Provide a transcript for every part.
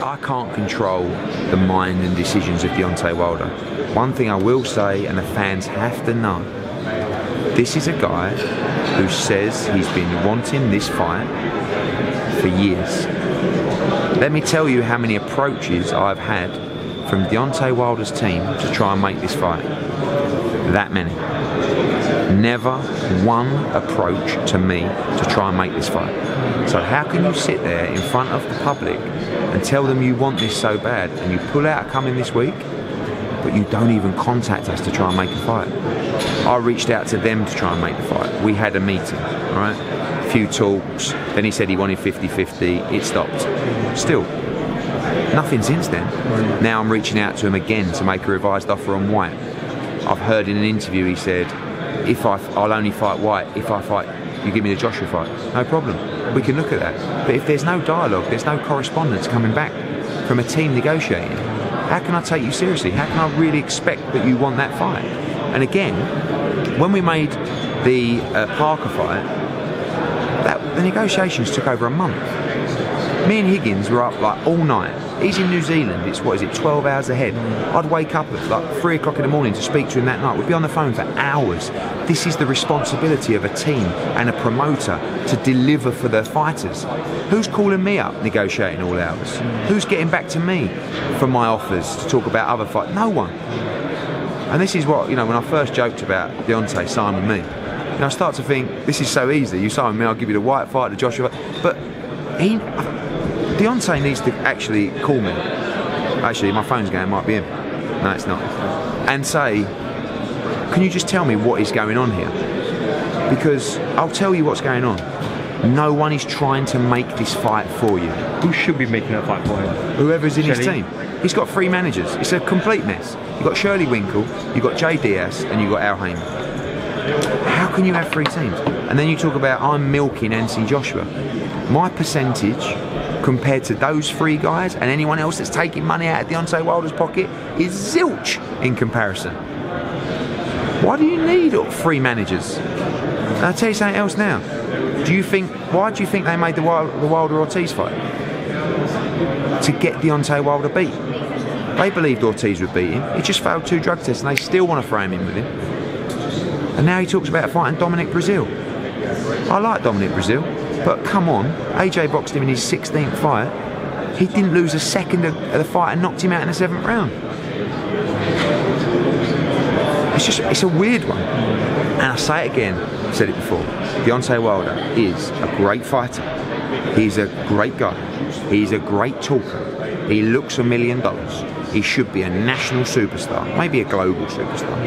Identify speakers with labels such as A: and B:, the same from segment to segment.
A: I can't control the mind and decisions of Deontay Wilder. One thing I will say, and the fans have to know, this is a guy who says he's been wanting this fight for years. Let me tell you how many approaches I've had from Deontay Wilder's team to try and make this fight. That many. Never one approach to me to try and make this fight. So how can you sit there in front of the public and tell them you want this so bad, and you pull out a coming this week, but you don't even contact us to try and make a fight? I reached out to them to try and make the fight. We had a meeting, all right? A few talks, then he said he wanted 50-50, it stopped. Still, nothing since then. Now I'm reaching out to him again to make a revised offer on White. I've heard in an interview he said, I'll only fight White if I fight, you give me the Joshua fight. No problem, we can look at that. But if there's no dialogue, there's no correspondence coming back from a team negotiating, how can I take you seriously? How can I really expect that you want that fight? And again, when we made the Parker fight, the negotiations took over a month. Me and Higgins were up like all night. He's in New Zealand, it's 12 hours ahead. I'd wake up at like 3 o'clock in the morning to speak to him that night. We'd be on the phone for hours. This is the responsibility of a team and a promoter to deliver for their fighters. Who's calling me up negotiating all hours? Who's getting back to me for my offers to talk about other fights? No one. And this is what, when I first joked about Deontay signing with me, I start to think, this is so easy. You sign with me, I'll give you the White fight, the Joshua fight. But Deontay needs to actually call me. Actually, my phone's going, it might be him. No, it's not. And say, can you just tell me what is going on here? Because I'll tell you what's going on. No one is trying to make this fight for you.
B: Who should be making that fight for him?
A: Whoever's in his team. He's got 3 managers. It's a complete mess. You've got Shirley Winkle, you've got Jay Diaz, and you've got Al Haymon. How can you have 3 teams? And then you talk about, I'm milking Anthony Joshua. My percentage compared to those 3 guys and anyone else that's taking money out of Deontay Wilder's pocket is zilch in comparison. Why do you need 3 managers? And I'll tell you something else now. Why do you think they made the Wilder-Ortiz fight? To get Deontay Wilder beat. They believed Ortiz would beat him. He just failed 2 drug tests and they still want to throw him in with him. And now he talks about fighting Dominic Brazil. I like Dominic Brazil, but come on, AJ boxed him in his 16th fight. He didn't lose a second of the fight and knocked him out in the 7th round. It's a weird one. And I say it again, I've said it before, Deontay Wilder is a great fighter. He's a great guy. He's a great talker. He looks $1 million. He should be a national superstar, maybe a global superstar.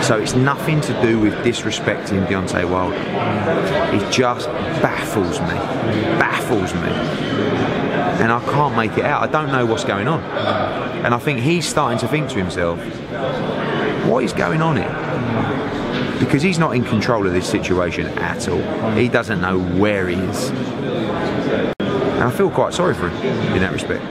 A: So it's nothing to do with disrespecting Deontay Wilder. It just baffles me. And I can't make it out. I don't know what's going on. And I think he's starting to think to himself, what is going on here? Because he's not in control of this situation at all. He doesn't know where he is. And I feel quite sorry for him in that respect.